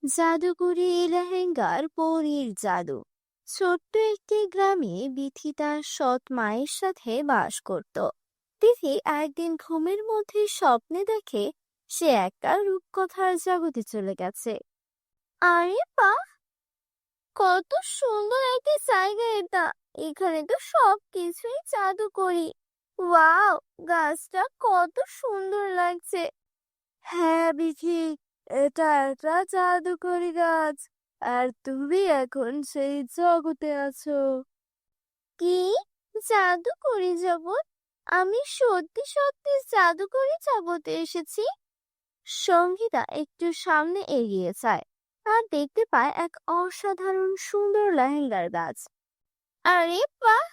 জাদুকরি লেহেঙ্গার পরীর জাদু। ছোট্ট একটি গ্রামে বিথি তার সৎ মায়ের সাথে বাস করত। তিথি একদিন ঘুমের মধ্যে স্বপ্নে দেখে সে একটা রূপকথার জগতে চলে গেছে। আরে বাহ, কত সুন্দর একটা জায়গা এটা! এখানে তো সবকিছুই জাদুকরি। ওয়াও, গাছটা কত সুন্দর লাগছে। হ্যাঁ বিথি, এটা একটা জাদুকরি গাছ, আর তুমি এখন সেই জগতে আছো। কি? জাদুকরি জগৎ? আমি সত্যি সত্যি জাদুকরি জগতে এসেছি। সঙ্গীতা একটু সামনে এগিয়ে যায় আর দেখতে পায় এক অসাধারণ সুন্দর লেহেঙ্গার গাছ। আরে বাহ,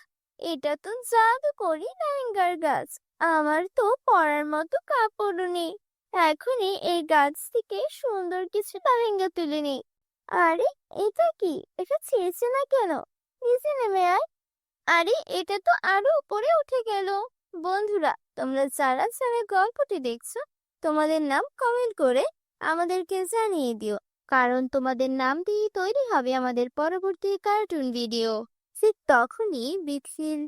এটা তো জাদুকরি লেহেঙ্গার গাছ। আমার তো পরার মতো কাপড়ও নেই, এখনই এই গাছ থেকে সুন্দর কিছু লেহেঙ্গা তুলে নেই। আরে, এটা কি? এটা ছিঁড়ছে না কেন? নিচে নেমে আয়। আরে, এটা তো আরো উপরে উঠে গেল। বন্ধুরা, তোমরা যারা যারা গল্পটি দেখছো, তোমাদের নাম কমেন্ট করে আমাদেরকে জানিয়ে দিও, কারণ তোমাদের নাম দিয়ে তৈরি হবে আমাদের পরবর্তী কার্টুন ভিডিও। ঠিক তখনই বিথির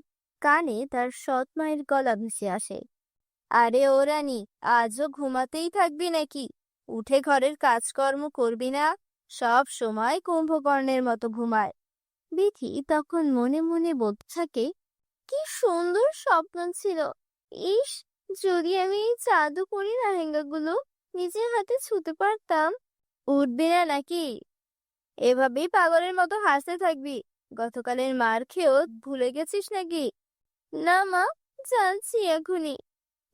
কানে তার সৎ মায়ের গলা ভেসে আসে। আরে ও রানী, আজও ঘুমাতেই থাকবি নাকি? উঠে ঘরের কাজকর্ম করবি না? সব সময় কুম্ভকর্ণের মতো ঘুমায়। বিথি তখন মনে মনে বলতে থাকে, কি সুন্দর স্বপ্ন ছিল। ইস, যদি আমি এই জাদুকরি লেহেঙ্গাগুলো নিজের হাতে ছুঁতে পারতাম। উঠবি না নাকি? এভাবেই পাগলের মতো হাসতে থাকবি? গতকালের মার খেয়েও ভুলে গেছিস নাকি? না মা, জানছি এখনই।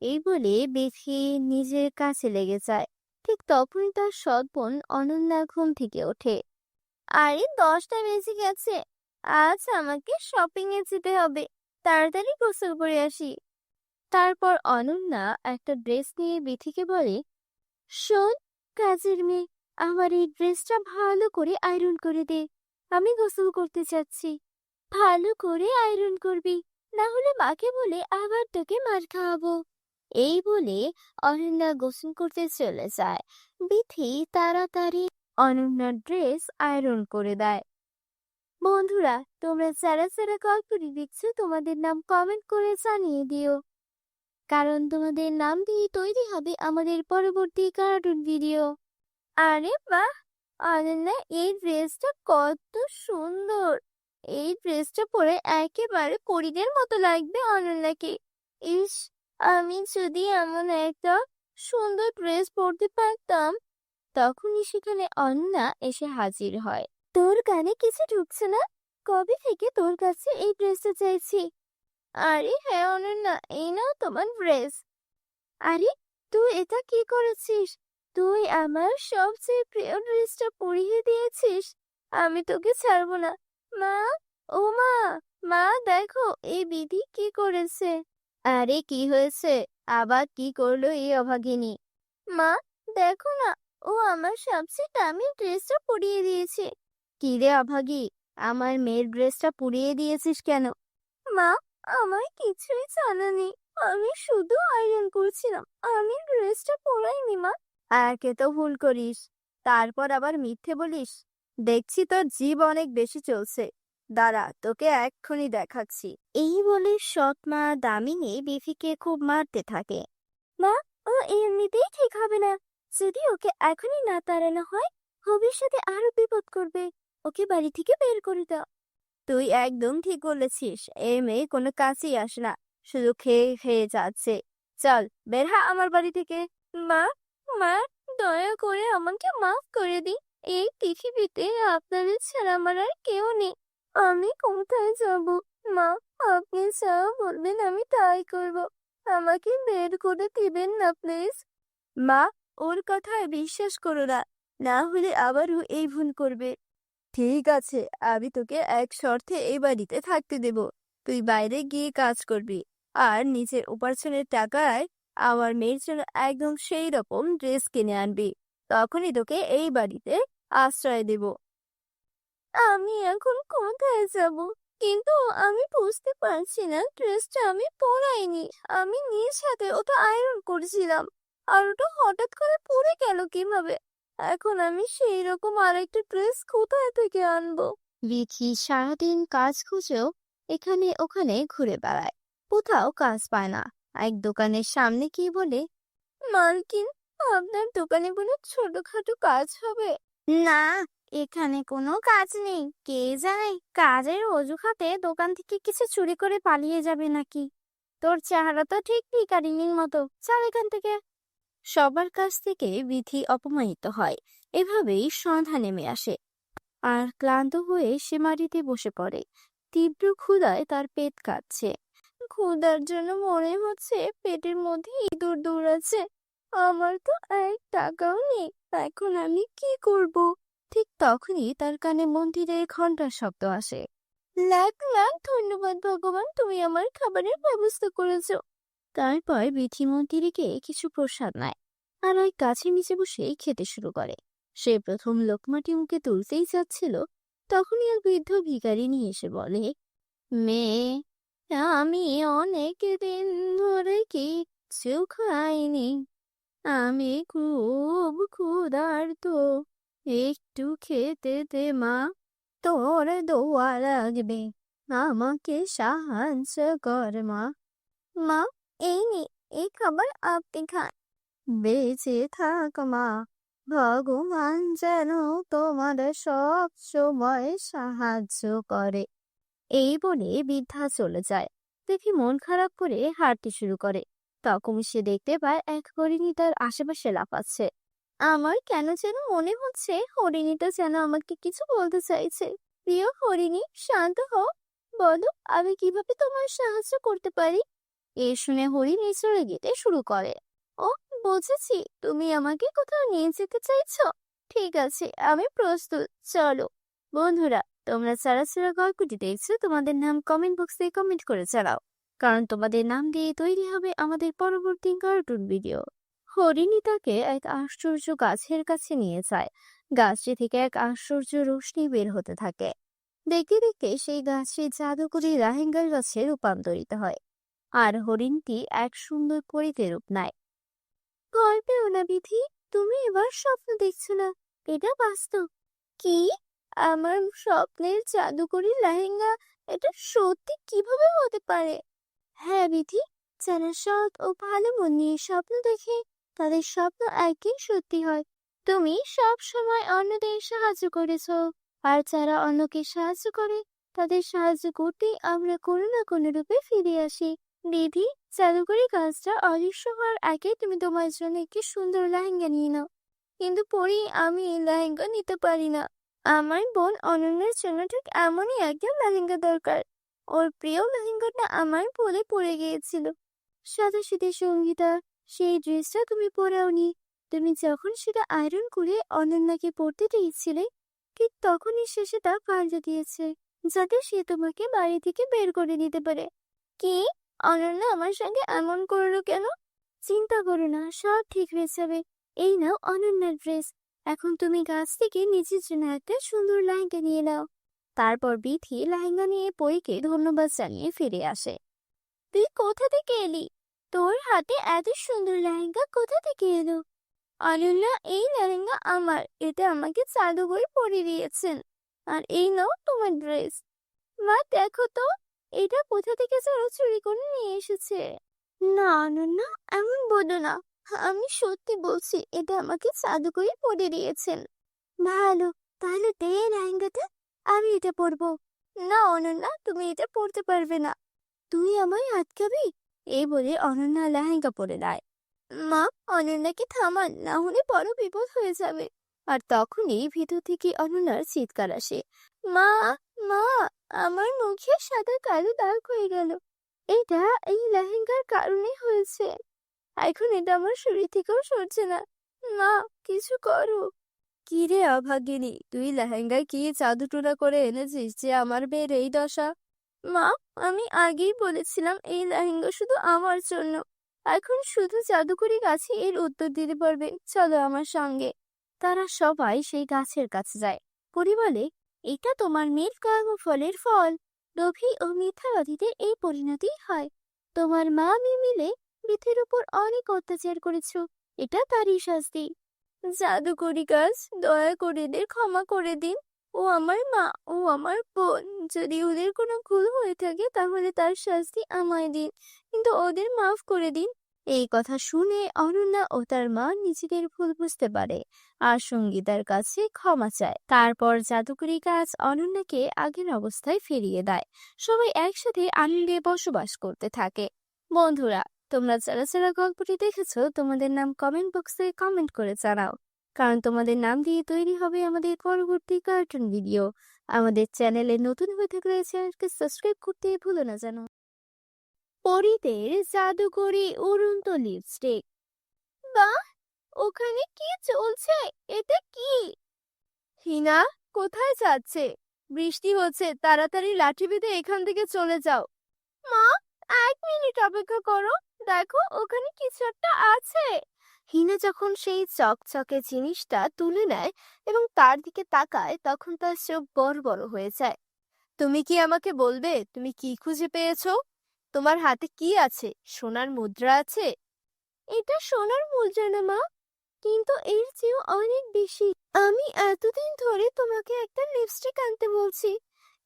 এই বলে বিথি নিজের কাছে লেগে যায়। ঠিক তখনই তার সৎ বোন অনন্যা ঘুম থেকে ওঠে। আরে, 10টা বেজে গেছে, আজ আমাকে শপিং এ যেতে হবে, তাড়াতাড়ি গোসল করে আসি। তারপর অনন্যা একটা ড্রেস নিয়ে বিথিকে বলে, শোন কাজের মেয়ে, আমার এই ড্রেসটা ভালো করে আয়রন করে দে, আমি গোসল করতে চাচ্ছি। ভালো করে আয়রন করবি, না হলে মাকে বলে আবার তোকে মার খাওয়াবো। এই বলে অনন্যা গোসল করতে চলে যায়। বিথি তাড়াতাড়ি অনন্যার ড্রেস আয়রন করে দেয়। বন্ধুরা, তোমরা যারা যারা গল্পটি দেখছো, তোমাদের নাম কমেন্ট করে জানিয়ে দিও, কারণ তোমাদের নাম দিয়ে তৈরি হবে আমাদের পরবর্তী কার্টুন ভিডিও। আরে বাহ, অনন্যা, এই ড্রেসটা কত সুন্দর! এই ড্রেসটা পরে একেবারে পরীদের মতো লাগবে অনন্যাকে। ইস, আমি যদি এমন একটা সুন্দর ড্রেস পরতে পারতাম। তখনই সেখানে অনন্যা এসে হাজির হয়। তোর কানে কিছু ঢুকছে না? কবে থেকে তোর কাছে এই ড্রেসটা চাইছি। আরে হ্যাঁ অনন্যা, এই নাও তোমার ড্রেস। আরে, তুই এটা কি করেছিস? তুই আমার সবচেয়ে প্রিয় ড্রেসটা পরিয়ে দিয়েছিস। আমি তোকে ছাড়বো না। মা, ও মা, মা দেখো এই বিধি কি করেছে। আরে কি হয়েছে? আবার কি করলো এই অভাগিনী? মা, দেখো না, ও আমার সবচেয়ে দামি ড্রেসটা পরিয়ে দিয়েছে। কি রে অভাগী, আমার মেয়ের ড্রেসটা পুড়িয়ে দিয়েছিস কেন? মা, আমার কিছুই জানা নেই, আমি শুধু আয়রন করছিলাম, আমি ড্রেসটা পরাইনি মা। একে তো ভুল করিস, তারপর আবার মিথ্যে বলিস। দেখছি তোর জিভ অনেক বেশি চলছে, দাঁড়া তোকে এক্ষুনি দেখাচ্ছি। এই বলে সৎ মা দামিনী বিথিকে খুব মারতে থাকে। মা, ও এমনিতেই ঠিক হবে না, যদি ওকে এখনই না তাড়ানো হয় ভবিষ্যতে আরো বিপদ করবে। ওকে বাড়ি থেকে বের করে দাও। তুই একদম ঠিক বলেছিস, এই মেয়ে কোনো কাজই আসে না, শুধু খেয়ে খেয়ে যাচ্ছে। চল বের হ আমার বাড়ি থেকে। মা, মা, দয়া করে আমাকে মাফ করে দিন। এই পৃথিবীতে আপনাদের ছাড়া আমার আর কেউ নেই। আমি কোথায় যাব? মা, আপনি যা বলবেন আমি তাই করব, আমাকে বের করে দিবেন না প্লিজ। মা, ওর কথায় বিশ্বাস করো না, না হলে আবারও এই ভুল করবে। ঠিক আছে, আমি তোকে এক শর্তে এই বাড়িতে থাকতে দেব। তুই বাইরে গিয়ে কাজ করবি, আর নিজের উপার্জনের টাকায় আমার মেয়ের জন্য একদম সেই রকম ড্রেস কিনে আনবি। তখনই তোকে এই বাড়িতে আশ্রয় দেব। আমি এখন কোথায় যাব? কিন্তু আমি বুঝতে পারছি না, ড্রেসটা আমি পরাইনি, আমি নিজ হাতে ওটা আয়রন করেছিলাম, আর ওটা হঠাৎ করে পড়ে গেল কিভাবে? এখন আমি সেই রকম আরেকটা ড্রেস কোথায় থেকে আনবো? বিথি সারাদিন কাজ খুঁজেও এখানে ওখানে ঘুরে বেড়ায়, কোথাও কাজ পায় না। এক দোকানের সামনে গিয়ে বলে, মালকিন, আপনার দোকানে কোনো ছোটখাটো কাজ হবে? না, এখানে কোনো কাজ নেই। কে জানে কাজের অজুহাতে দোকান থেকে কিছু চুরি করে পালিয়ে যাবে নাকি। তোর চেহারা তো ঠিক ভিখারিনীর মতো, চল এখান থেকে। সবার কাছ থেকে বিথি অপমানিত হয়। এভাবেই সন্ধ্যা নেমে আসে, আর ক্লান্ত হয়ে সে মাটিতে বসে পড়ে। তীব্র ক্ষুধায় তার পেট কাঁপছে। ক্ষুধার জন্য মনে হচ্ছে পেটের মধ্যে ইঁদুর দৌড়াচ্ছে। আমার তো 1 টাকাও নেই, এখন আমি কি করব? ঠিক তখনই তার কানে মন্দিরের ঘন্টার শব্দ আসে। লাখ লাখ ধন্যবাদ ভগবান, তুমি আমার খাবারের ব্যবস্থা করেছো। তারপর বিথি মন্দিরকে কিছু প্রসাদ নেয়, আর ওই গাছের নিচে বসে খেতে শুরু করে। সে প্রথম লোকমাটি মুখে তুলতেই যাচ্ছিল, তখনই এক বৃদ্ধ ভিখারিনী এসে বলে, মেয়ে, আমি অনেক দিন ধরে কিচ্ছু খাইনি। আমি খুব ক্ষুধার্ত, একটু খেতে দে মা, তোর দোয়া লাগবে, আমাকে সাহায্য কর মা। মা, এই নে, এই খাবার আপনি খান। বেঁচে থাক মা, ভগবান যেন তোমার সব সময় সাহায্য করে। এই বলে বৃদ্ধা চলে যায়। দেখি মন খারাপ করে হাঁটতে শুরু করে। তখন সে দেখতে পায় এক হরিণী তার আশেপাশে লাফাচ্ছে। আমার কেন যেন মনে হচ্ছে হরিণীটা যেন আমাকে কিছু বলতে চাইছে। প্রিয় হরিণী, শান্ত হও, বলো আমি কিভাবে তোমার সাহায্য করতে পারি। এ শুনে হরিণী চলে যেতে শুরু করে। ও, বুঝেছি, তুমি আমাকে কোথাও নিয়ে যেতে চাইছো। ঠিক আছে, আমি প্রস্তুত, চলো। বন্ধুরা, তোমরা যারা যারা গল্পটি দেখছো, তোমাদের নাম কমেন্ট বক্সে কমেন্ট করে জানাও, কারণ তোমাদের নাম দিয়ে তৈরি হবে আমাদের পরবর্তী কার্টুন ভিডিও। হরিণী তাকে এক আশ্চর্য গাছের কাছে নিয়ে যায়। গাছটি থেকে এক আশ্চর্য রোশনি বের হতে থাকে। দেখতে দেখতে সেই গাছটি জাদুকরি রাহেঙ্গার গাছে রূপান্তরিত হয়, আর হরিণটি এক সুন্দর পরীতে রূপ নেয়। গল্পেও না বিধি, তুমি এবার স্বপ্ন দেখছো না, এটা বাস্তব। কি? আমার স্বপ্নের জাদুকরি লেহেঙ্গা, এটা সত্যি কিভাবে হতে পারে? হ্যাঁ বিধি, যারা সৎ ও ভালো মন নিয়ে স্বপ্ন দেখে, তাদের স্বপ্ন একই সত্যি হয়। তুমি সব সময় অন্যদের সাহায্য করেছো, আর যারা অন্যকে সাহায্য করে, তাদের সাহায্য করতেই আমরা কোনো না কোনো রূপে ফিরে আসি। বিধি, জাদুকরি কাজটা অদৃশ্য হওয়ার আগে তুমি তোমার জন্য একটি সুন্দর লেহেঙ্গা নিয়ে নাও। কিন্তু পরি, আমি এই লেহেঙ্গা নিতে পারি না। আমার বোন অনন্যার জন্য ঠিক এমনই একটা লেহেঙ্গা দরকার। ওর প্রিয় লেহেঙ্গাটা আমার ভুলে পড়ে গিয়েছিল। সাদাসিধে সঙ্গীতা, সেই ড্রেসটা তুমি পরাওনি। তুমি যখন সেটা আয়রন করে অনন্যাকে পরতে দিয়েছিলে, ঠিক তখনই সে সেটা পাল্টে দিয়েছে, যাতে সে তোমাকে বাড়ি থেকে বের করে দিতে পারে। কি? অনন্যা আমার সঙ্গে এমন করলো কেন? চিন্তা করো না, সব ঠিক হয়ে যাবে। এই নাও অনন্যার ড্রেস। এখন তুমি গাছ থেকে নিজের জন্য একটা সুন্দর লেহেঙ্গা নিয়ে নাও। তারপর বিথি লেহেঙ্গা নিয়ে পরীকে ধন্যবাদ জানিয়ে ফিরে আসে। তুই কোথা থেকে এলি? তোর হাতে এত সুন্দর লেহেঙ্গা কোথা থেকে এলো? অনন্যা, এই লেহেঙ্গা আমার, এটা আমাকে জাদুকর পরিয়ে দিয়েছেন। আর এই নাও তোমার ড্রেস। মা, দেখো তো, এটা কোথা থেকে যেন চুরি করে নিয়ে এসেছে। না অনন্যা, এমন বলো না, আমি সত্যি বলছি, এটা আমাকে জাদুকরই পরিয়ে দিয়েছেন। ভালো, তাহলে দে এই লেহেঙ্গাটা, আমি এটা পরবো। না অনন্যা, তুমি এটা পরতে পারবে না। তুই আমায় আটকাবি? এই বলে অনন্যা লেহেঙ্গা পরে দেয়। মা, অনন্যাকে থামান, না হলে বড় বিপদ হয়ে যাবে। আর তখনই ভিতর থেকে অনন্যার চিৎকার আসে। মা, মা, আমার মুখে সাদা কালো দাগ হয়ে গেল। এটা এই লেহেঙ্গার কারণে হয়েছে। এখন এটা আমার শরীর থেকেও সরছে না। মা, কিছু করো। কি রে অভাগিনী, তুই লেহেঙ্গায় কি জাদুটোনা করে এনেছিস যে আমার মেয়ের এই দশা? মা, আমি আগেই বলেছিলাম এই লেহেঙ্গা শুধু আমার জন্য। এখন শুধু জাদুকরি গাছে এর উত্তর দিতে পারবে, চলো আমার সঙ্গে। তারা সবাই সেই গাছের কাছে যায়। পরি বলে, এটা তোমার মেয়ের কর্মফলের ফল। লোভী ও মিথ্যাবাদীদের এই পরিণতি হয়। তোমার মা আমি মিলে পৃথিবীর উপর অনেক অত্যাচার করেছো, এটা তারই শাস্তি। জাদুকরি গাছ, দয়া করে এদের ক্ষমা করে দিন। ও আমার মা, ও আমার বোন। যদি ওদের কোনো ভুল হয়ে থাকে তাহলে তার শাস্তি আমায় দিন, কিন্তু ওদের মাফ করে দিন। এই কথা শুনে অনন্যা ও তার মা নিজেদের ভুল বুঝতে পারে আর সঙ্গীতার কাছে ক্ষমা চায়। তারপর জাদুকরি গাছ অনন্যাকে আগের অবস্থায় ফিরিয়ে দেয়। সবাই একসাথে আনন্দে বসবাস করতে থাকে। বন্ধুরা, তোমরা যারা যারা গল্পটি দেখেছো তোমাদের নাম কমেন্ট বক্সে কমেন্ট করে জানাও, কারণ তোমাদের নাম দিয়ে তৈরি হবে আমাদের পরবর্তী কার্টুন ভিডিও। আমাদের চ্যানেলে নতুন হয়ে থাকলে চ্যানেলকে সাবস্ক্রাইব করতে ভুলো না যেন। পরীদের জাদুকরি উড়ন্ত লিপস্টিক। বাহ, ওখানে কি চলছে? এটা কি? হিনা, কোথায় যাচ্ছে? বৃষ্টি হচ্ছে, তাড়াতাড়ি লাঠি বেঁধে এখান থেকে চলে যাও। মা, 1 মিনিট অপেক্ষা করো, দেখো ওখানে কিছু একটা আছে। হিনা যখন সেই চকচকে জিনিসটা তুলে নেয় এবং তার দিকে তাকায়, তখন তার চোখ বড় বড় হয়ে যায়। তুমি কি আমাকে বলবে তুমি কি খুঁজে পেয়েছো? তোমার হাতে কি আছে? সোনার মুদ্রা আছে? এটা সোনার মুদ্রা না মা, কিন্তু এর চেয়েও অনেক বেশি। আমি এতদিন ধরে তোমাকে একটা লিপস্টিক আনতে বলছি,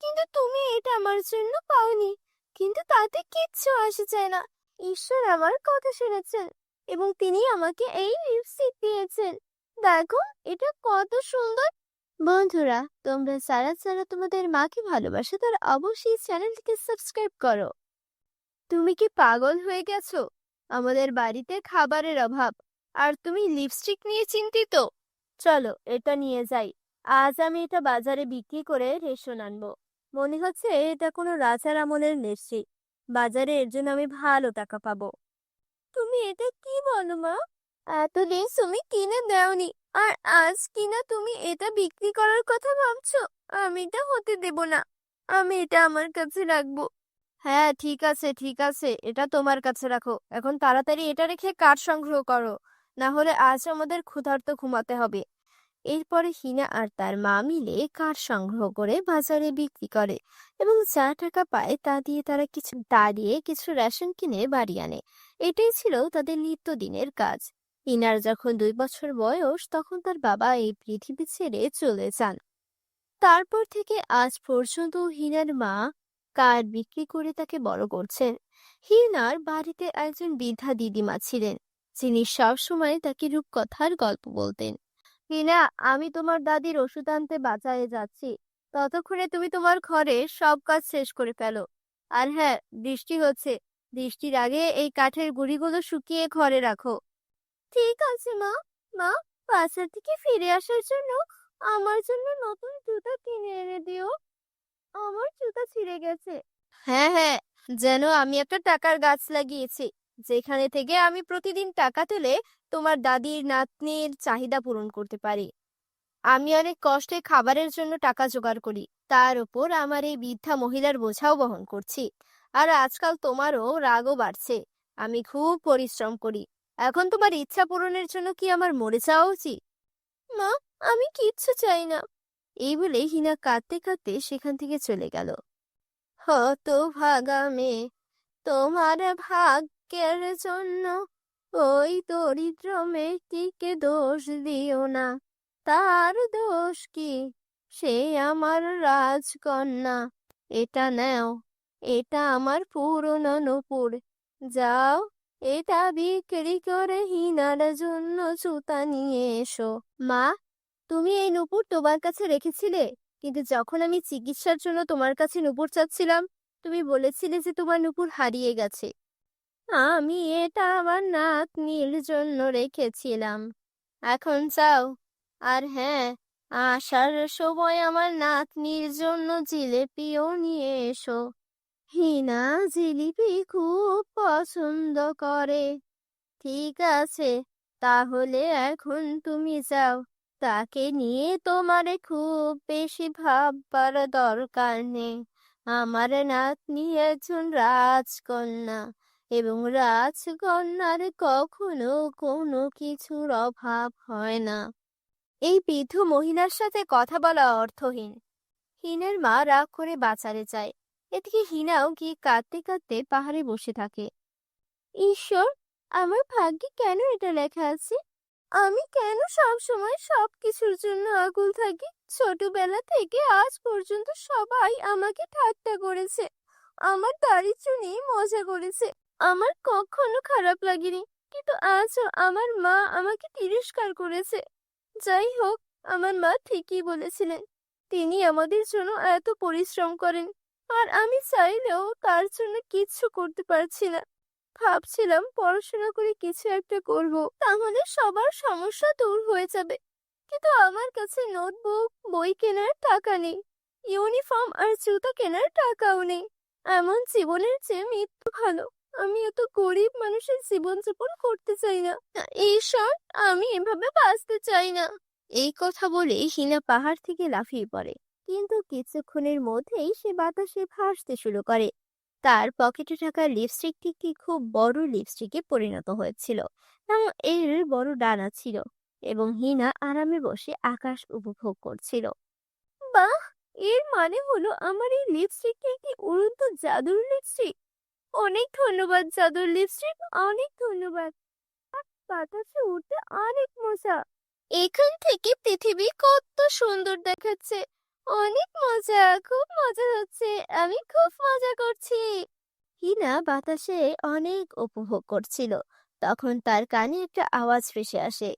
কিন্তু তুমি এটা আমার জন্য পাওনি। কিন্তু তাতে কিচ্ছু আসে যায় না। ঈশ্বর আমার কথা শুনেছেন এবং তিনি আমাকে এই লিপস্টিক দিয়েছেন। দেখো, এটা কত সুন্দর। বন্ধুরা, তোমরা যারা যারা তোমাদের মাকে ভালোবাসো তারা অবশ্যই চ্যানেলটিকে সাবস্ক্রাইব করো। তুমি কি পাগল হয়ে গেছো? আমাদের বাড়িতে খাবারের অভাব, আর তুমি লিপস্টিক নিয়ে চিন্তিত? চলো এটা নিয়ে যাই। আজ আমি এটা বাজারে বিক্রি করে রেশন আনবো। মনে হচ্ছে এটা কোনো রাজার আমলের লিপস্টিক। বাজারে এর জন্য আমি ভালো টাকা পাবো। তুমি এটা কি বলো মা? এতদিন তুমি কিনে দাওনি, আর আজ কিনা তুমি এটা বিক্রি করার কথা ভাবছো? আমি এটা হতে দেব না। আমি এটা আমার কাছে রাখবো। হ্যাঁ, ঠিক আছে ঠিক আছে, এটা তোমার কাছে রাখো। এখন তাড়াতাড়ি এটা রেখে কাঠ সংগ্রহ করো, না হলে আজ আমাদের ক্ষুধার্ত ঘুমাতে হবে। এরপরে হিনা আর তার মা মিলে কাঠ সংগ্রহ করে বাজারে বিক্রি করে এবং যা টাকা পায় তা দিয়ে কিছু রেশন কিনে বাড়ি আনে। এটাই ছিল তাদের নিত্যদিনের কাজ। হিনার যখন 2 বছর বয়স, তখন তার বাবা এই পৃথিবী ছেড়ে চলে যান। তারপর থেকে আজ পর্যন্ত হিনার মা কাঠ বিক্রি করে তাকে বড় করছেন। হিনার বাড়িতে একজন বৃদ্ধা দিদিমা ছিলেন, যিনি সব সময় তাকে রূপকথার গল্প বলতেন। হিনা, আমি তোমার দাদির ওষুধ আনতে বাজারে যাচ্ছি, ততক্ষণে তুমি তোমার ঘরে সব কাজ শেষ করে ফেলো। আর হ্যাঁ, বৃষ্টি হচ্ছে, বৃষ্টির আগে এই কাঠের গুঁড়িগুলো শুকিয়ে ঘরে রাখো। ঠিক আছে মা। মা, বাজার থেকে ফিরে আসার জন্য আমার জন্য নতুন জুতা কিনে এনে দিও। আমার জুতা ছিঁড়ে গেছে। হ্যাঁ হ্যাঁ, যেন আমি একটা টাকার গাছ লাগিয়েছি, যেখানে থেকে আমি প্রতিদিন টাকা তুলে তোমার দাদির নাতনির চাহিদা পূরণ করতে পারি। আমি অনেক কষ্টে খাবারের জন্য টাকা জোগাড় করি, তার উপর আমার এই বৃদ্ধা মহিলার বোঝাও বহন করছি। আর আজকাল তোমারও রাগও বাড়ছে। আমি খুব পরিশ্রম করি। এখন তোমার ইচ্ছা পূরণের জন্য কি আমার মরে যাওয়া উচিত? মা, আমি কিচ্ছু চাই না। এই বলে হিনা কাঁদতে কাঁদতে সেখান থেকে চলে গেল। হতভাগা মেয়ে, তোমার ভাগ্যের জন্য ওই দরিদ্র মেয়েটিকে দোষ দিও না। তার দোষ কি? সে আমার রাজকন্যা। এটা নাও, এটা আমার পুরনো নূপুর। যাও, এটা বিক্রি করে হিনার জন্য জুতা নিয়ে এসো। মা, তুমি এই নূপুর তোমার কাছে রেখেছিলে, কিন্তু যখন আমি চিকিৎসার জন্য তোমার কাছে নূপুর চাচ্ছিলাম, তুমি বলেছিলে যে তোমার নূপুর হারিয়ে গেছে। আমি এটা আমার নাতনির জন্য রেখেছিলাম। এখন যাও, আর হ্যাঁ, আসার সময় আমার নাতনির জন্য জিলেপিও নিয়ে এসো। হিনা জিলিপি খুব পছন্দ করে। ঠিক আছে, তাহলে এখন তুমি যাও। তাকে নিয়ে তোমারে খুব বেশি ভাববার দরকার নেই। আমার নাতনি একজন রাজকন্যা, এবং রাজকন্যার কখনো কোনো কিছুর অভাব হয় না। এই বৃদ্ধ মহিলার সাথে কথা বলা অর্থহীন। হিনার মা রাগ করে বাজারে যায়। এদিকে হিনাও গিয়ে কাঁদতে কাঁদতে পাহাড়ে বসে থাকে। ঈশ্বর, আমার ভাগ্যে কেন এটা লেখা আছে? আমি কেন সব সময় সবকিছুর জন্য আকুল থাকি? ছোটবেলা থেকে আজ পর্যন্ত সবাই আমাকে ঠাট্টা করেছে, আমার দারিদ্র্য নিয়ে মজা করেছে, আমার কখনো খারাপ লাগেনি। কিন্তু আজও আমার মা আমাকে তিরস্কার করেছে। যাই হোক, আমার মা ঠিকই বলেছিলেন, তিনি আমাদের জন্য এত পরিশ্রম করেন, আর আমি চাইলেও তার জন্য কিচ্ছু করতে পারছি না। ভাবছিলাম পড়াশোনা করে কিছু একটা করব, তাহলে সবার সমস্যা দূর হয়ে যাবে। কিন্তু আমার কাছে নোটবুক, বই কেনার টাকা নেই, ইউনিফর্ম আর জুতা কেনার টাকাও নেই। এমন জীবনের চেয়ে মৃত্যু ভালো। আমি এত গরিব মানুষের জীবনযাপন করতে চাই না। ঈশ্বর, আমি এভাবে বাঁচতে চাই না। এই কথা বলে হিনা পাহাড় থেকে লাফিয়ে পড়ে, কিন্তু কিছুক্ষণের মধ্যেই সে বাতাসে ভাসতে শুরু করে। তার পকেটে থাকা লিপস্টিকটি খুব বড় লিপস্টিকে পরিণত হয়েছিল এবং এর বড় ডানা ছিল, এবং হিনা আরামে বসে আকাশ উপভোগ করছিল। বাহ! এর মানে হলো আমার এই লিপস্টিকটি একটি উড়ন্ত জাদুর লিপস্টিক। অনেক ধন্যবাদ জাদুর লিপস্টিক, অনেক ধন্যবাদ। বাতাসে উঠতে অনেক মজা। এখান থেকে পৃথিবী কত সুন্দর দেখাচ্ছে। অনেক মজা, খুব মজা হচ্ছে। আমি খুব মজা করছি। হিনা বাতাসে অনেক উপভোগ করছিল। তখন তার কানে একটা আওয়াজ ভেসে আসে,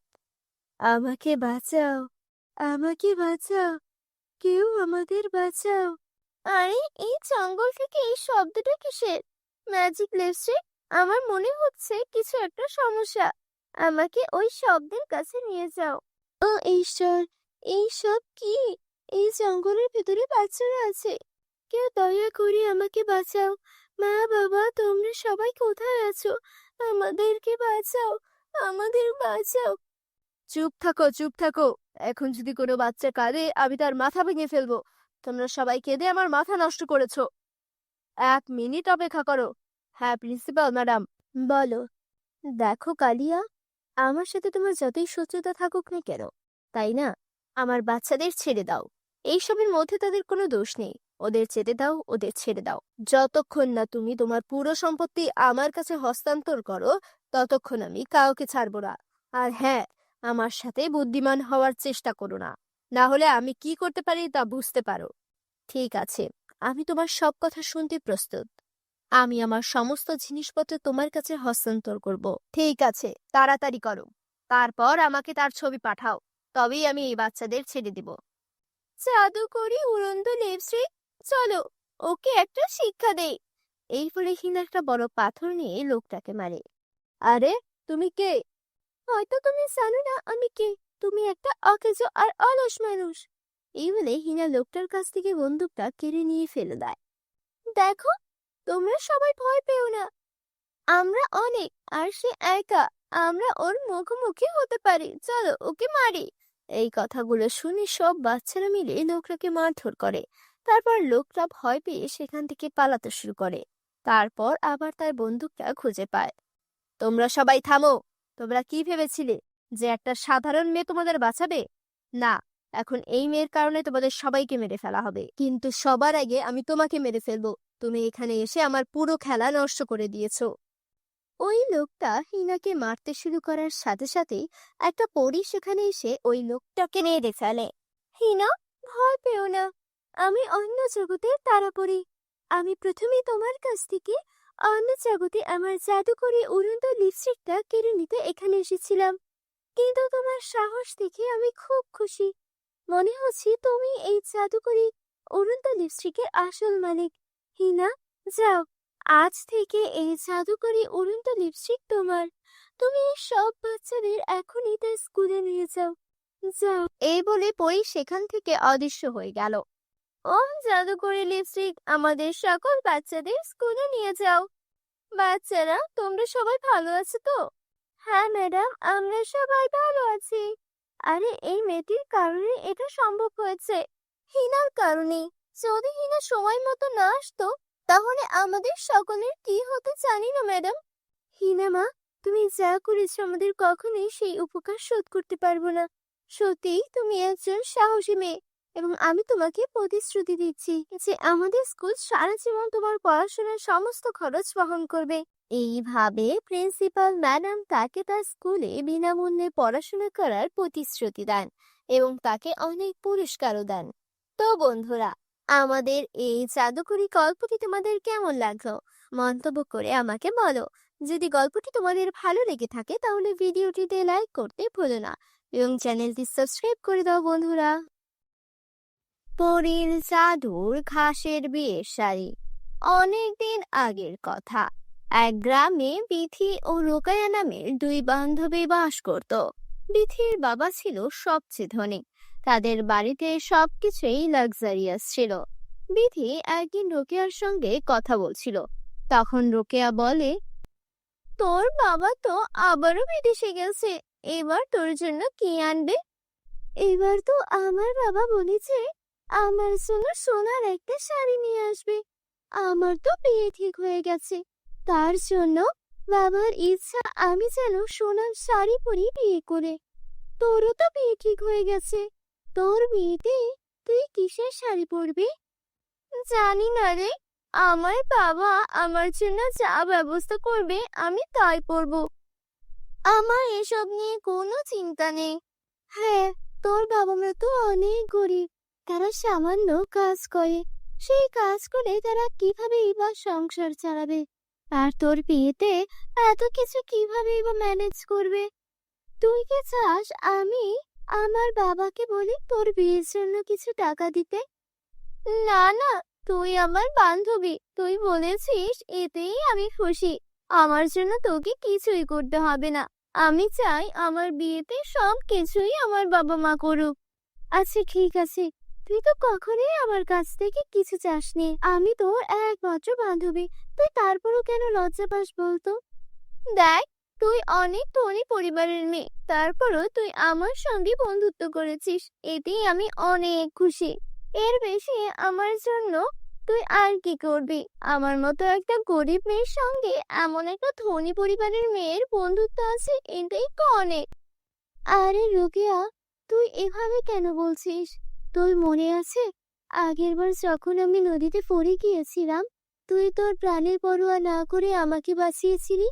আমাকে বাঁচাও, আমাকে বাঁচাও, কেউ আমাদের বাঁচাও। আরে, এই জঙ্গল থেকে এই শব্দটা কিসের? ম্যাজিক লিপস্টিক, আমার মনে হচ্ছে কিছু একটা সমস্যা। আমাকে ওই শব্দের কাছে নিয়ে যাও। ও ঈশ্বর, এই সব কি? এই জঙ্গলের ভেতরে বাচ্চারা আছে। কেউ দয়া করে আমাকে বাঁচাও। মা, বাবা, তোমরা সবাই কোথায় আছো? আমাদেরকে বাঁচাও, আমাদের বাঁচাও। চুপ থাকো, চুপ থাকো। এখন যদি কোনো বাচ্চা কাঁদে আমি তার মাথা ভেঙে ফেলবো। তোমরা সবাই কেঁদে আমার মাথা নষ্ট করেছো। 1 মিনিট অপেক্ষা করো। হ্যাঁ প্রিন্সিপাল ম্যাডাম, বলো। দেখো কালিয়া, আমার সাথে তোমার যতই শত্রুতা থাকুক না কেন, তাই না, আমার বাচ্চাদের ছেড়ে দাও। এইসবের মধ্যে তাদের কোনো দোষ নেই। ওদের যেতে দাও, ওদের ছেড়ে দাও। যতক্ষণ না তুমি তোমার পুরো সম্পত্তি আমার কাছে হস্তান্তর করো, ততক্ষণ আমি কাউকে ছাড়বো না। আর হ্যাঁ, আমার সাথে বুদ্ধিমান হওয়ার চেষ্টা করো না, না হলে আমি কি করতে পারি তা বুঝতে পারো। ঠিক আছে, আমি তোমার সব কথা শুনতে প্রস্তুত। আমি আমার সমস্ত জিনিসপত্র তোমার কাছে হস্তান্তর করব। ঠিক আছে, তাড়াতাড়ি করো। তারপর আমাকে তার ছবি পাঠাও, তবেই আমি এই বাচ্চাদের ছেড়ে দিব। জাদুকরি উড়ন্ত লিপস্টিক, চলো ওকে একটা শিক্ষা দেই। এই বলে হিনা একটা বড় পাথর নিয়ে লোকটাকে মারে। আরে, তুমি কে? হয়তো তুমি জানো না আমি কে। তুমি একটা অকেজো আর অলস মানুষ। এই বলে হিনা লোকটার কাছ থেকে বন্দুকটা কেড়ে নিয়ে ফেলে দেয়। দেখো, তোমরা সবাই ভয় পেও না। আমরা অনেক, আর সে একা। আমরা ওর মুখোমুখি হতে পারি। চলো ওকে মারি। এই কথাগুলো শুনে সব বাচ্চারা মিলে লোকটাকে মারধর করে। তারপর লোকটা ভয় পেয়ে সেখান থেকে পালাতে শুরু করে। তারপর আবার তার বন্দুকটা খুঁজে পায়। তোমরা সবাই থামো। তোমরা কি ভেবেছিলে যে একটা সাধারণ মেয়ে তোমাদের বাঁচাবে? না, এখন এই মেয়ের কারণে তোমাদের সবাইকে মেরে ফেলা হবে। কিন্তু সবার আগে আমি তোমাকে মেরে ফেলবো। তুমি এখানে এসে আমার পুরো খেলা নষ্ট করে দিয়েছো। ওই লোকটা হিনাকে মারতে শুরু করার সাথে সাথেই একটা পরী সেখানে এসে ওই লোকটাকে মেরে ফেলে। হিনা, ভয় পেও না, আমি অন্য জগতের তারাপরি। আমি প্রথমে তোমার কাছ থেকে অন্য জগতে আমার জাদুকরি উড়ন্ত লিপস্টিকটা কেড়ে নিতে এখানে এসেছিলাম। কিন্তু তোমার সাহস দেখে আমি খুব খুশি। মনে হচ্ছে তুমি এই জাদুকরি উড়ন্ত লিপস্টিকের আসল মালিক। হিনা, যাও, আজ থেকে এই জাদুকরি উড়ন্ত লিপস্টিক তোমার। তুমি এই সব বাচ্চাদের এখনই তার স্কুলে নিয়ে যাও, যাও। এই বলে পরি সেখান থেকে অদৃশ্য হয়ে গেল। ও জাদুকরি লিপস্টিক, আমাদের সকল বাচ্চাদের স্কুলে নিয়ে যাও। বাচ্চারা, তোমরা সবাই ভালো আছো তো? হ্যাঁ ম্যাডাম, আমরা সবাই ভালো আছি। আরে, এই মেয়েটির কারণে এটা সম্ভব হয়েছে, হিনার কারণে। যদি হিনা সময় মতো না আসতো, তাহলে আমাদের সকলের কি হতো জানি না ম্যাডাম। হিনা মা, তুমি যা করেছো আমাদের কখনোই সেই উপকার শোধ করতে পারবো না। সত্যিই তুমি একজন সাহসী মেয়ে। এবং আমি তোমাকে প্রতিশ্রুতি দিচ্ছি যে আমাদের স্কুল সারা জীবন তোমার পড়াশোনার সমস্ত খরচ বহন করবে। এইভাবে প্রিন্সিপাল ম্যাডাম তাকে তার স্কুলে বিনামূল্যে পড়াশোনা করার প্রতিশ্রুতি দেন এবং তাকে অনেক পুরস্কারও দেন। তো বন্ধুরা, আমাদের এই জাদুকরি গল্পটি তোমাদের কেমন লাগলো মন্তব্য করে আমাকে বলো। যদি গল্পটি তোমাদের ভালো লেগে থাকে তাহলে ভিডিওটিতে লাইক করতে ভুলো না এবং চ্যানেলটি সাবস্ক্রাইব করে দাও বন্ধুরা। পরীর জাদুর ঘাসের বিয়ের শাড়ি। অনেকদিন আগের কথা। এক গ্রামে বিথি ও রোকায়া নামের দুই বান্ধবী বাস করত। বিথির বাবা ছিল সবচেয়ে ধনী। তাদের বাড়িতে সবকিছুই লাক্সারিয়াস ছিল। বিথি একদিন রোকেয়ার সঙ্গে কথা বলছিল। তখন রোকেয়া বলে, তোর বাবা তো আবারও বিদেশে গেছে, এবার তোর জন্য কি আনবে? এবার তো আমার বাবা বলেছে আমার জন্য সোনার একটা শাড়ি নিয়ে আসবে। আমার তো বিয়ে ঠিক হয়ে গেছে, তার জন্য বাবার ইচ্ছা আমি যেন সোনার শাড়ি পরি বিয়ে করে। তোরও তো বিয়ে ঠিক হয়ে গেছে, তোর বিয়েতে তুই কিসের শাড়ি পরবি? জানি না রে, আমার বাবা আমার জন্য যা ব্যবস্থা করবে আমি তাই পরবো। আমার এসব নিয়ে কোনো চিন্তা নেই। হ্যাঁ, তোর বাবা মা তো অনেক গরিব, তারা সামান্য কাজ করে। সেই কাজ করে তারা কিভাবে এবার সংসার চালাবে? আর তোর বিয়েতে এত কিছু কিভাবে বা ম্যানেজ করবে? তুই কি চাস আমি আমার বাবাকে বলি তোর বিয়ের জন্য কিছু টাকা দিতে? না না, তুই আমার বান্ধবী, তুই বলেছিস এতেই আমি খুশি। আমার জন্য তোকে কিছুই করতে হবে না। আমি চাই আমার বিয়েতে সব কিছুই আমার বাবা মা করুক। আচ্ছা ঠিক আছে, তুই তো কখনোই আমার কাছ থেকে কিছু চাসনি। আমি তোর একমাত্র বান্ধবী, তুই তারপরও কেন লজ্জা পাস বলতো? দেখ, তুই অনেক ধনী পরিবারের মেয়ে, তারপরও তুই আমার সঙ্গে বন্ধুত্ব করেছিস, এতেই আমি অনেক খুশি। এর বেশি আমার জন্য তুই আর কি করবি? আমার মতো একটা গরিব মেয়ের সঙ্গে এমন একটা ধনী পরিবারের মেয়ের বন্ধুত্ব আছে, এটাই তো অনেক। আরে রোকেয়া, তুই এভাবে কেন বলছিস? তোর মনে আছে আগেরবার যখন আমি নদীতে পড়ে গিয়েছিলাম, তুই তোর প্রাণের পরোয়া না করে আমাকে বাঁচিয়েছিলি?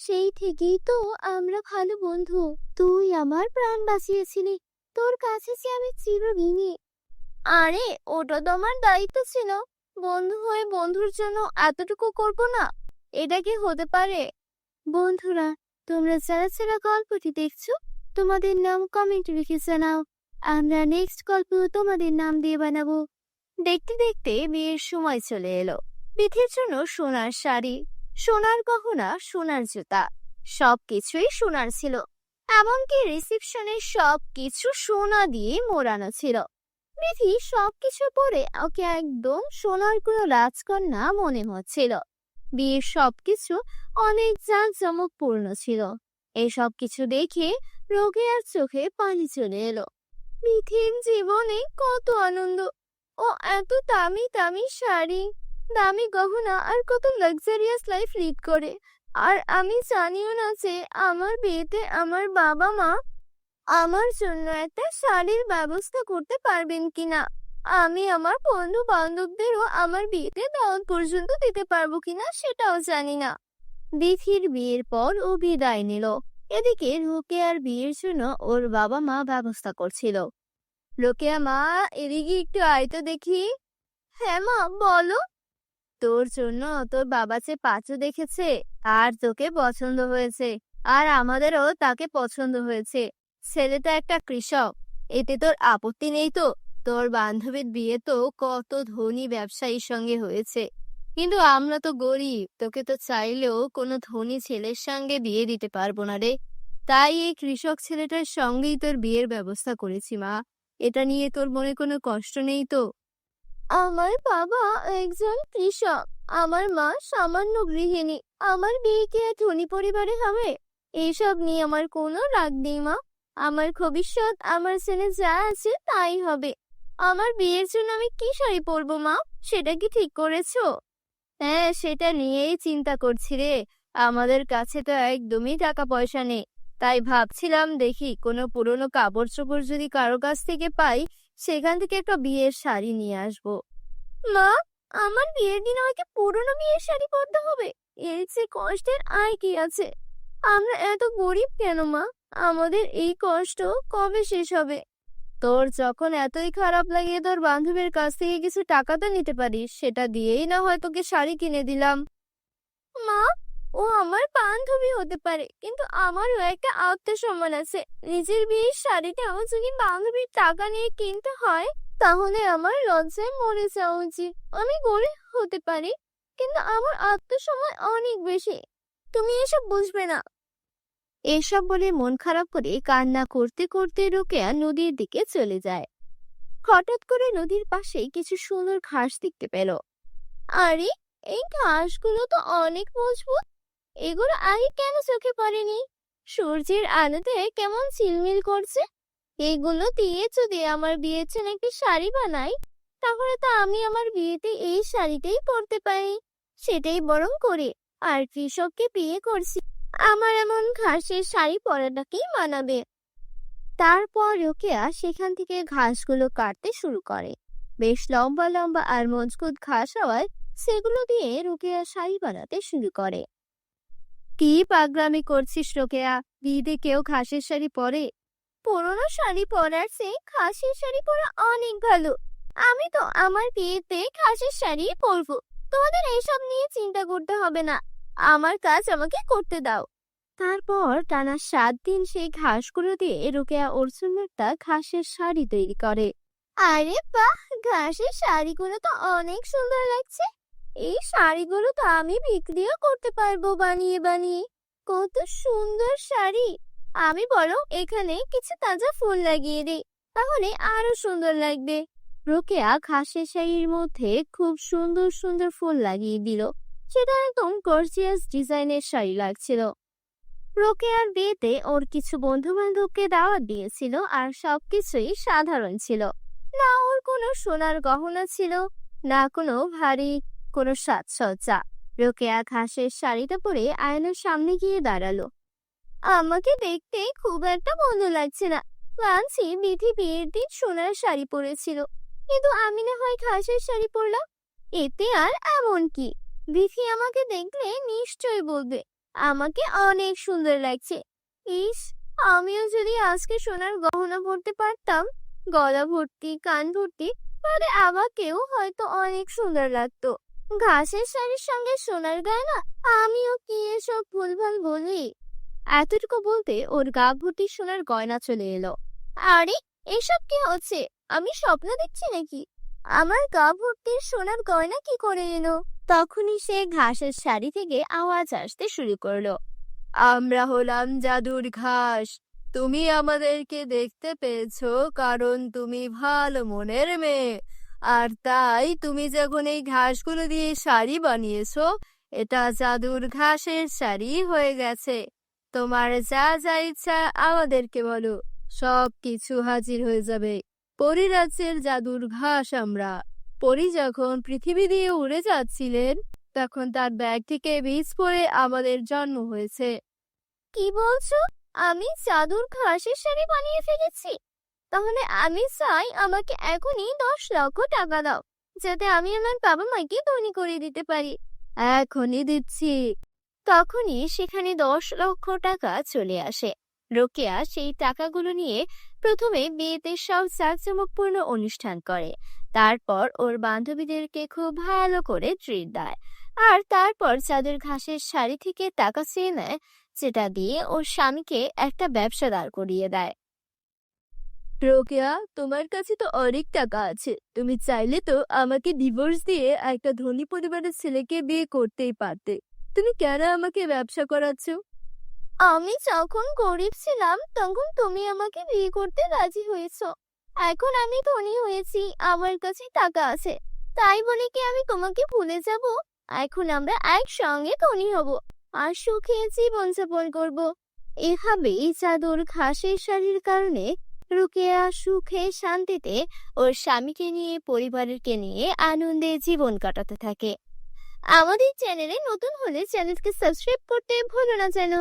সেই থেকেই তো আমরা ভালো বন্ধু। তুই আমার প্রাণ বাঁচিয়েছিলি, তোর কাছে যে আমি চিরঋণী। আরে ওটা তো আমার দায়িত্ব ছিল, বন্ধু হয়ে বন্ধুর জন্য এতটুকু করব না? এটা কি হতে পারে? বন্ধুরা, তোমরা যারা যারা গল্পটি দেখছো তোমাদের নাম কমেন্টে লিখে জানাও। আমরা নেক্সট গল্প তোমাদের নাম দিয়ে বানাবো। দেখতে দেখতে বিয়ের সময় চলে এলো। বিথির জন্য সোনার শাড়ি, সোনার গহনা, সোনার জুতা, সবকিছুই সোনার ছিল। এমনকি রিসেপশনে সবকিছু সোনা দিয়ে মোড়ানো ছিল। বিথি সবকিছু পরে ওকে একদম সোনার কোনো রাজকন্যা মনে হচ্ছিল। বিয়ের সবকিছু অনেক জাঁকজমকপূর্ণ ছিল। এই সব কিছু দেখে রোকেয়ার চোখে পানি চলে এলো। বিথির জীবনে কত আনন্দ! ও এত দামি দামি শাড়ি, দামি গহনা আর কত লাক্সারিয়াস লাইফ লিড করে। আর আমি জানিও না যে আমার বিয়েতে আমার বাবা মা আমার জন্য একটা শাড়ির ব্যবস্থা করতে পারবেন কিনা। আমি আমার বন্ধু বান্ধবদেরও আমার বিয়েতে দাওয়াত পর্যন্ত দিতে পারবো কিনা সেটাও জানি না। বিথির বিয়ের পর ও বিদায় নিল। এদিকে রোকেয়ার বিয়ের জন্য ওর বাবা মা ব্যবস্থা করছিল। রোকেয়া মা, এদিকে একটু আয় তো দেখি। হ্যাঁ মা, বলো। তোর জন্য তোর বাবা যে পাত্র দেখেছে আর তোকে পছন্দ হয়েছে, আর আমাদেরও তাকে পছন্দ হয়েছে। ছেলেটা একটা কৃষক, এতে তোর আপত্তি নেই তো? তোর বান্ধবীর বিয়ে তো কত ধনী ব্যবসায়ীর সঙ্গে হয়েছে, কিন্তু আমরা তো গরিব, তোকে তো চাইলেও কোনো ধনী ছেলের সঙ্গে বিয়ে দিতে পারবো না রে। তাই এই কৃষক ছেলেটার সঙ্গেই তোর বিয়ের ব্যবস্থা করেছি মা। এটা নিয়ে তোর মনে কোনো কষ্ট নেই তো? আমার বাবা একজন কৃষক, আমার মা সামান্য গৃহিণী। আমার বিয়ে কি আর ধনী পরিবারে হবে? এইসব নিয়ে আমার কোনো রাগ নেই মা। আমার ভবিষ্যৎ আমার ছেলে যা আছে তাই হবে। আমার বিয়ের জন্য আমি কি শাড়ি পরবো মা, সেটা কি ঠিক করেছো? হ্যাঁ, সেটা নিয়েই চিন্তা করছি রে। আমাদের কাছে তো একদমই টাকা পয়সা নেই, তাই ভাবছিলাম দেখি কোনো পুরনো কাপড় চোপড় যদি কারো কাছ থেকে পাই সেখান থেকে একটা বিয়ের শাড়ি নিয়ে আসবো। মা, আমার বিয়ের দিন আমাকে পুরনো বিয়ের শাড়ি পরতে হবে? এর চেয়ে কষ্টের আর কি আছে? আমরা এত গরিব কেন মা? আমাদের এই কষ্ট কবে শেষ হবে? তোর যখন এতই খারাপ লাগে তোর বান্ধবীর কাছ থেকে কিছু টাকা তো নিতে পারিস, সেটা দিয়েই না হয় তোকে শাড়ি কিনে দিলাম। মা, ও আমার বান্ধবী হতে পারে, কিন্তু আমারও একটা আত্মসম্মান আছে। নিজের বিয়ের শাড়িটাও যদি বান্ধবীর টাকা নিয়ে কিনতে হয়, তাহলে আমার লজ্জায় মরে যাওয়া উচিত। আমি গরিব হতে পারি, কিন্তু আমার আত্মসম্মান অনেক বেশি। তুমি এসব বুঝবে না। এসব বলে মন খারাপ করে কান্না করতে করতে রোকেয়া নদীর দিকে চলে যায়। হঠাৎ করে নদীর পাশে কিছু সুন্দর ঘাস দেখতে পেল। আরে, এই ঘাসগুলো তো অনেক মজবুত। এগুলো আগে কেন চোখে পড়েনি? সূর্যের আলোতে কেমন ঝিলমিল করছে। এগুলো দিয়ে যদি আমার বিয়ের জন্য একটি শাড়ি বানাই, তাহলে তো আমি আমার বিয়েতে এই শাড়িটাই পরতে পারি। সেটাই বরং করে। আর কৃষককে বিয়ে করছি, আমার এমন ঘাসের শাড়ি পরাটাকেই মানাবে। তারপর রোকেয়া সেখান থেকে ঘাসগুলো কাটতে শুরু করে। বেশ লম্বা লম্বা আর মজবুত ঘাস হওয়ায় সেগুলো দিয়ে রোকেয়া শাড়ি বানাতে শুরু করে। কি পাগলামি করছিস রোকেয়া? বিয়েতে কেউ ঘাসের শাড়ি পরে? পুরোনো শাড়ি পরার চেয়ে ঘাসের শাড়ি পরা অনেক ভালো। আমি তো আমার বিয়েতে ঘাসের শাড়ি পরবো। তোমাদের এসব নিয়ে চিন্তা করতে হবে না। আমার কাজ আমাকে করতে দাও। তারপর টানা 7 দিন সেই ঘাসগুলো দিয়ে রোকেয়া ওর জন্য একটা ঘাসের শাড়ি তৈরি করে। আরে বাহ, ঘাসের শাড়িগুলো তো অনেক সুন্দর লাগছে। এই শাড়িগুলো তো আমি বিক্রিও করতে পারবো বানিয়ে বানিয়ে। কত সুন্দর শাড়ি! আমি বরং এখানে কিছু তাজা ফুল লাগিয়ে দিই, তাহলে আরো সুন্দর লাগবে। রোকেয়া ঘাসের শাড়ির মধ্যে খুব সুন্দর সুন্দর ফুল লাগিয়ে দিল। সেটা একদম গর্জিয়াস ডিজাইনের শাড়ি লাগছিল। রোকেয়ার বিয়েতে ওর কিছু বন্ধু বান্ধবকে দাওয়াত দিয়েছিল, আর সবকিছুই সাধারণ ছিল। না ওর কোনো সোনার গহনা ছিল, না কোনো ভারী কোনো সাজসজ্জা। রোকেয়া ঘাসের শাড়িটা পরে আয়নার সামনে গিয়ে দাঁড়ালো। আমাকে দেখতে খুব একটা ভালো লাগছে না। ভাবছি বিধি বিয়ের দিন সোনার শাড়ি পরেছিল, কিন্তু আমি না হয় ঘাসের শাড়ি পরলাম। এতে আর এমন কি? বিধি আমাকে দেখলে নিশ্চয়ই বলবে আমাকে অনেক সুন্দর লাগছে। ইস, আমিও যদি আজকে সোনার গহনা পরতে পারতাম, গলা ভর্তি কান ভর্তি, তাহলে আমাকেও হয়তো অনেক সুন্দর লাগতো। ঘাসের শাড়ির সঙ্গে সোনার গয়না, আমিও কি এসব ভুলভাল বলি? এতটুকু বলতে ওর গা ভর্তি সোনার গয়না চলে এলো। আরে, এসব কি হচ্ছে? আমি স্বপ্ন দেখছি নাকি? আমার গা ভর্তি সোনার গয়না কি করে এলো? তখনই সে ঘাসের শাড়ি থেকে আওয়াজ আসতে শুরু করলো। আমরা হলাম জাদুর ঘাস। তুমি আমাদেরকে দেখতে পেয়েছো কারণ তুমি ভালো মনের মেয়ে। আর তাই তুমি যখন এই ঘাসগুলো দিয়ে শাড়ি বানিয়েছো, এটা জাদুর ঘাসের শাড়ি হয়ে গেছে। তোমার যা যা ইচ্ছা আমাদেরকে বলো, সব কিছু হাজির হয়ে যাবে। পরিরাজ্যের জাদুর ঘাস আমরা। পরি যখন পৃথিবী দিয়ে উড়ে যাচ্ছিলেন, তখন তার ব্যাগ থেকে বীজ পড়ে আমাদের জন্ম হয়েছে। কি বলছো? আমি জাদুর ঘাসের শাড়ি বানিয়ে ফেলেছি? তাহলে আমি চাই আমাকে এখনই 10 লক্ষ টাকা দাও, যাতে আমি আমার বাবা মাকে ধনী করে দিতে পারি। এখনই দিচ্ছি। তখনই সেখানে 10 লক্ষ টাকা চলে আসে। রোকেয়া সেই টাকাগুলো নিয়ে প্রথমে বিয়েতে সব জাঁকজমকপূর্ণ অনুষ্ঠান করে। তারপর ওর বান্ধবীদেরকে খুব ভালো করে ট্রিট দেয়। আর তারপর চাদর ঘাসের শাড়ি থেকে টাকা চেয়ে নেয়, যেটা দিয়ে ওর স্বামীকে একটা ব্যবসা দাঁড় করিয়ে দেয়। রোকেয়া, তোমার কাছে তো অনেক টাকা আছে। তুমি চাইলে তো আমাকে ডিভোর্স দিয়ে একটা ধনী পরিবারের ছেলেকে বিয়ে করতেই পারতে। তুমি কেন আমাকে ব্যবসা করাচ্ছ? আমি যখন গরিব ছিলাম তখন তুমি আমাকে বিয়ে করতে রাজি হয়েছো। এখন আমি ধনী হয়েছি, আমার কাছে টাকা আছে, তাই বলে কি আমি তোমাকে ভুলে যাব? এখন আমরা একসঙ্গে ধনী হব আর সুখে জীবন যাপন করব। এভাবেই চাদর ঘাসের শাড়ির কারণে রোকেয়া সুখে শান্তিতে ওর স্বামীকে নিয়ে পরিবারকে নিয়ে আনন্দে জীবন কাটাতে থাকে। আমাদের চ্যানেলে নতুন হলে চ্যানেলকে সাবস্ক্রাইব করতে ভুলো না যেন।